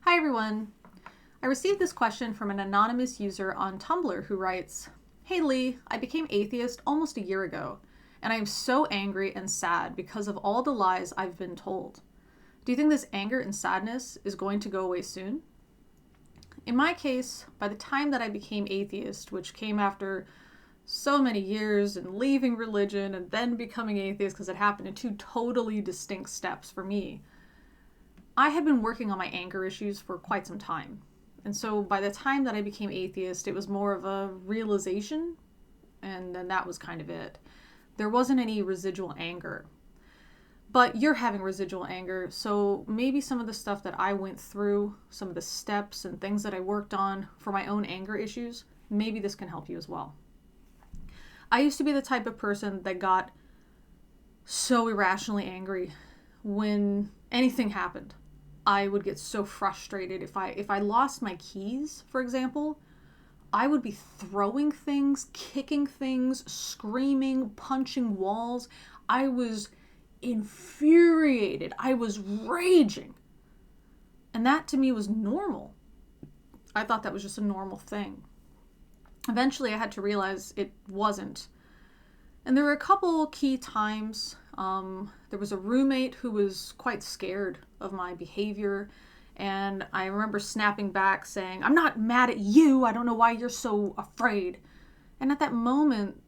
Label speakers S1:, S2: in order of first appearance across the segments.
S1: Hi everyone. I received this question from an anonymous user on Tumblr who writes, "Hey Lee, I became atheist almost a year ago, and I am so angry and sad because of all the lies I've been told. Do you think this anger and sadness is going to go away soon?" In my case, by the time that I became atheist, which came after so many years and leaving religion and then becoming atheist because it happened in two totally distinct steps for me, I had been working on my anger issues for quite some time. And so by the time that I became atheist, it was more of a realization, and then that was kind of it. There wasn't any residual anger. But you're having residual anger, so maybe some of the stuff that I went through, some of the steps and things that I worked on for my own anger issues, maybe this can help you as well. I used to be the type of person that got so irrationally angry when anything happened. I would get so frustrated if I lost my keys, for example. I would be throwing things, kicking things, screaming, punching walls. I was infuriated. I was raging. And that to me was normal. I thought that was just a normal thing. Eventually I had to realize it wasn't. And there were a couple key times. There was a roommate who was quite scared of my behavior, and I remember snapping back saying, "I'm not mad at you, I don't know why you're so afraid." And at that moment,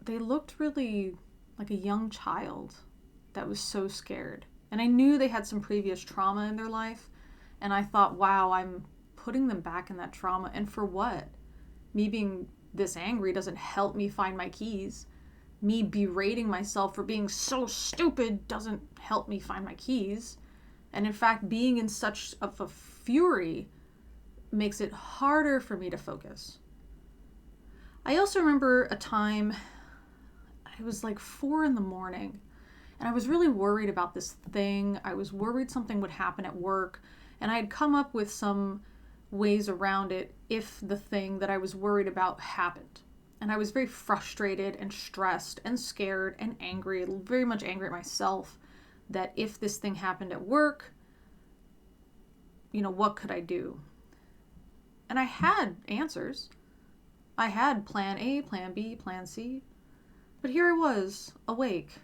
S1: they looked really like a young child that was so scared. And I knew they had some previous trauma in their life, and I thought, wow, I'm putting them back in that trauma, and for what? Me being this angry doesn't help me find my keys. Me berating myself for being so stupid doesn't help me find my keys. And in fact, being in such of a fury makes it harder for me to focus. I also remember a time, it was like 4 a.m, and I was really worried about this thing. I was worried something would happen at work, and I had come up with some ways around it if the thing that I was worried about happened. And I was very frustrated and stressed and scared and angry, very much angry at myself, that if this thing happened at work, what could I do? And I had answers. I had plan A, plan B, plan C. But here I was, awake,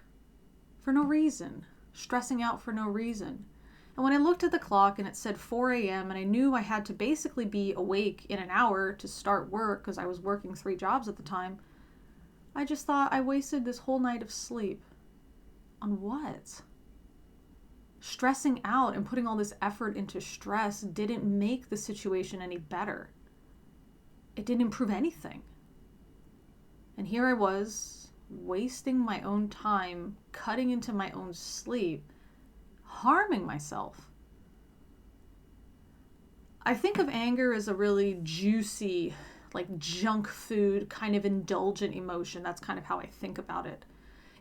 S1: for no reason, stressing out for no reason. And when I looked at the clock and it said 4 a.m. and I knew I had to basically be awake in an hour to start work because I was working 3 jobs at the time, I just thought I wasted this whole night of sleep. On what? Stressing out and putting all this effort into stress didn't make the situation any better. It didn't improve anything. And here I was, wasting my own time, cutting into my own sleep, harming myself. I think of anger as a really juicy, like junk food, kind of indulgent emotion. That's kind of how I think about it.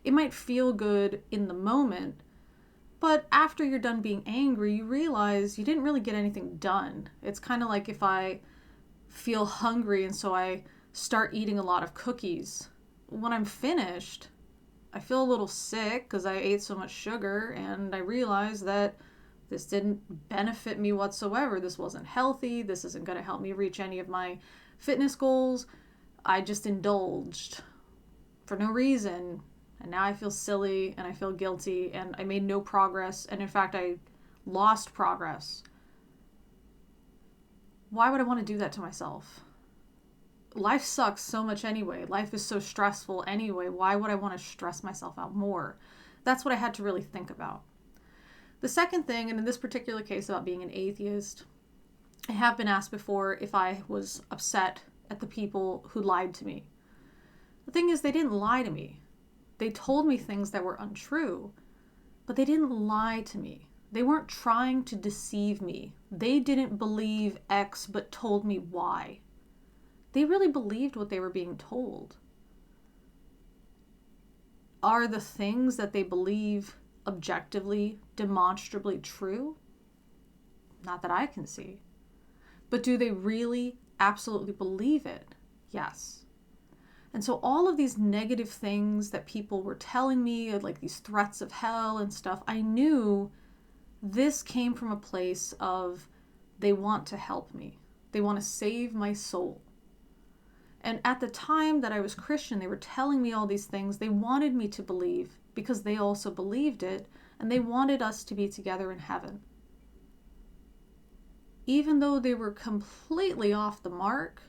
S1: It might feel good in the moment, but after you're done being angry, you realize you didn't really get anything done. It's kind of like if I feel hungry and so I start eating a lot of cookies. When I'm finished, I feel a little sick because I ate so much sugar, and I realized that this didn't benefit me whatsoever. This wasn't healthy. This isn't going to help me reach any of my fitness goals. I just indulged for no reason, and now I feel silly and I feel guilty, and I made no progress, and in fact I lost progress. Why would I want to do that to myself? Life sucks so much anyway. Life is so stressful anyway. Why would I want to stress myself out more? That's what I had to really think about. The second thing, and in this particular case about being an atheist, I have been asked before if I was upset at the people who lied to me. The thing is, they didn't lie to me. They told me things that were untrue, but they didn't lie to me. They weren't trying to deceive me. They didn't believe X but told me Y. They really believed what they were being told. Are the things that they believe objectively, demonstrably true? Not that I can see. But do they really absolutely believe it? Yes. And so all of these negative things that people were telling me, like these threats of hell and stuff, I knew this came from a place of They want to help me. They want to save my soul. And at the time that I was Christian, they were telling me all these things. They wanted me to believe because they also believed it, and they wanted us to be together in heaven. Even though they were completely off the mark,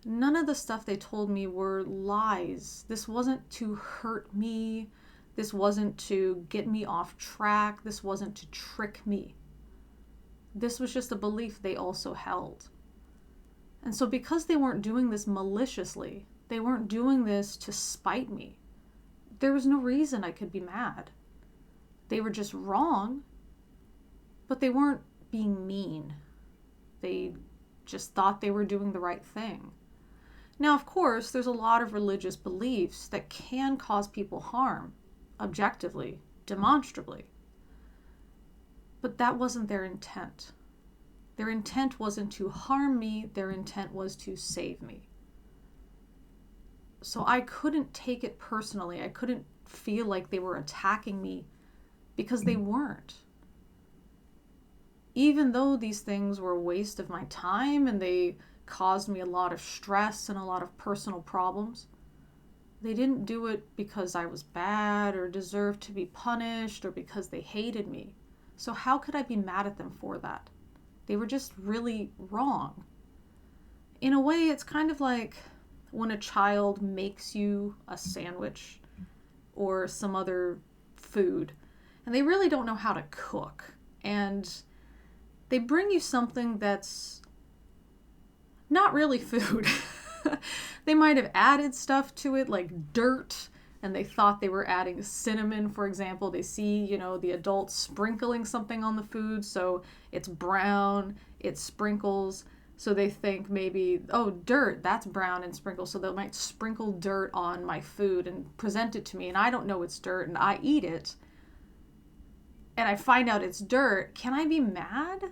S1: none of the stuff they told me were lies. This wasn't to hurt me. This wasn't to get me off track. This wasn't to trick me. This was just a belief they also held. And so because they weren't doing this maliciously, they weren't doing this to spite me, there was no reason I could be mad. They were just wrong, but they weren't being mean. They just thought they were doing the right thing. Now, of course, there's a lot of religious beliefs that can cause people harm, objectively, demonstrably. But that wasn't their intent. Their intent wasn't to harm me, their intent was to save me. So I couldn't take it personally. I couldn't feel like they were attacking me because they weren't. Even though these things were a waste of my time and they caused me a lot of stress and a lot of personal problems, they didn't do it because I was bad or deserved to be punished or because they hated me. So how could I be mad at them for that? They were just really wrong. In a way, it's kind of like when a child makes you a sandwich or some other food, and they really don't know how to cook. And they bring you something that's not really food. They might have added stuff to it like dirt, and they thought they were adding cinnamon, for example. They see, the adult sprinkling something on the food, so it's brown, it sprinkles. So they think maybe, oh, dirt, that's brown and sprinkles. So they might sprinkle dirt on my food and present it to me, and I don't know it's dirt, and I eat it, and I find out it's dirt. Can I be mad?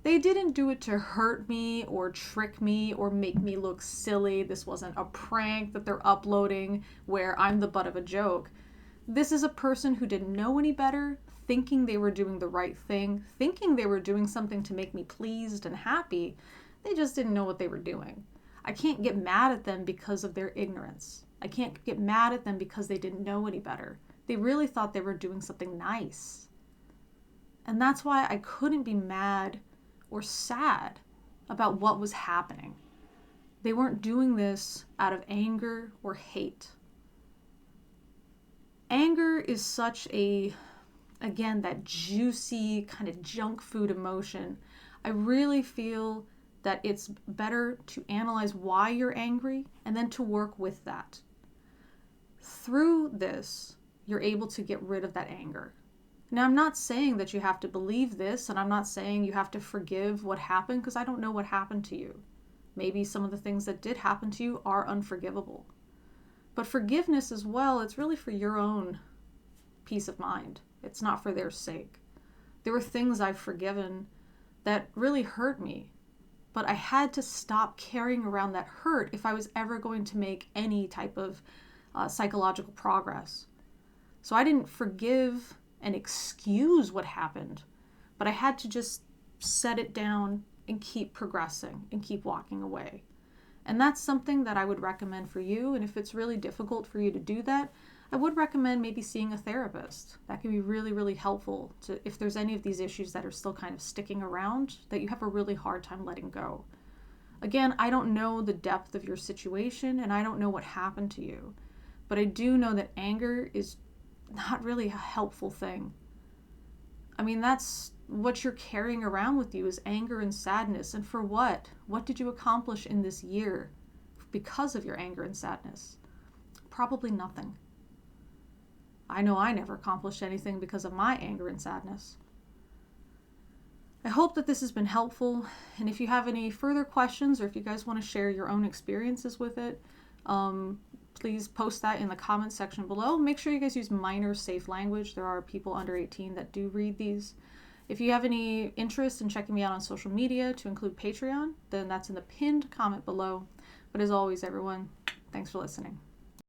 S1: They didn't do it to hurt me or trick me or make me look silly. This wasn't a prank that they're uploading where I'm the butt of a joke. This is a person who didn't know any better, thinking they were doing the right thing, thinking they were doing something to make me pleased and happy. They just didn't know what they were doing. I can't get mad at them because of their ignorance. I can't get mad at them because they didn't know any better. They really thought they were doing something nice. And that's why I couldn't be mad or sad about what was happening. They weren't doing this out of anger or hate. Anger is such again, that juicy kind of junk food emotion. I really feel that it's better to analyze why you're angry and then to work with that. Through this, you're able to get rid of that anger. Now, I'm not saying that you have to believe this, and I'm not saying you have to forgive what happened, because I don't know what happened to you. Maybe some of the things that did happen to you are unforgivable. But forgiveness as well, it's really for your own peace of mind. It's not for their sake. There were things I've forgiven that really hurt me, but I had to stop carrying around that hurt if I was ever going to make any type of psychological progress. So I didn't forgive and excuse what happened, but I had to just set it down and keep progressing and keep walking away. And that's something that I would recommend for you. And if it's really difficult for you to do that, I would recommend maybe seeing a therapist. That can be really, really helpful to, if there's any of these issues that are still kind of sticking around that you have a really hard time letting go. Again, I don't know the depth of your situation and I don't know what happened to you, but I do know that anger is not really a helpful thing. I mean, that's what you're carrying around with you is anger and sadness. And for what? What did you accomplish in this year because of your anger and sadness? Probably nothing. I know I never accomplished anything because of my anger and sadness. I hope that this has been helpful. And if you have any further questions or if you guys want to share your own experiences with it, please post that in the comments section below. Make sure you guys use minor safe language. There are people under 18 that do read these. If you have any interest in checking me out on social media, to include Patreon, then that's in the pinned comment below. But as always, everyone, thanks for listening.